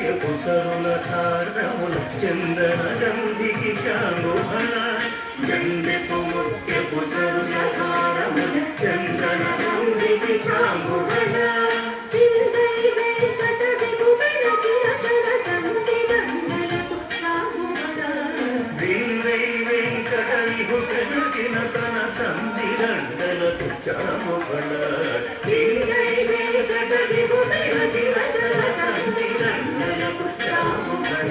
ముఖ్యపు సరుల ధారములు చందన గంధికి చాంగుహళ గంధపు ముఖ్యపు సరుల ధారములు చందన గంధికి చాంగుహళ తన సంధిరండలకు చాముబళ సంధిరండలకు చాముబళ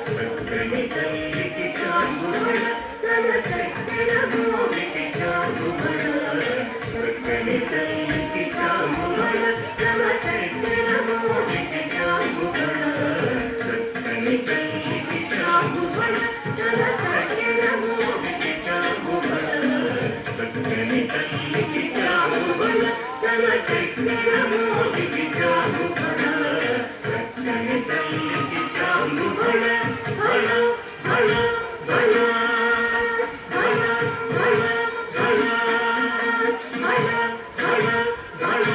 చక్కని తల్లికి చాముబళ తన చక్కన మోడికి చాముబళ చక్కని తల్లికి చాముబళ తన చక్కన మోడికి చాముబళ చక్కని తల్లికి చాముబళ తన చక్కన మోడికి చాముబళ చక్కని తల్లికి చాముబళ తన చక్కన మోడికి చాముబళ చక్కని తల్లికి చాముబళ బళ బళ బళ బళ బళ బళ బళ బళ బళ.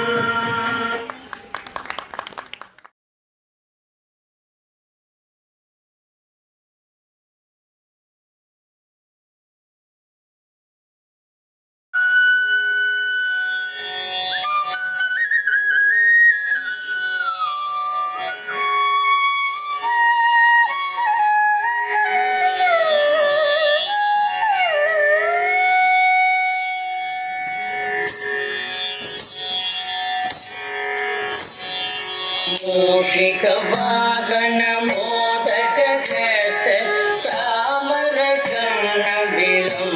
మూషిక వాహన మోదక చేస్తే చామర కన్న విలం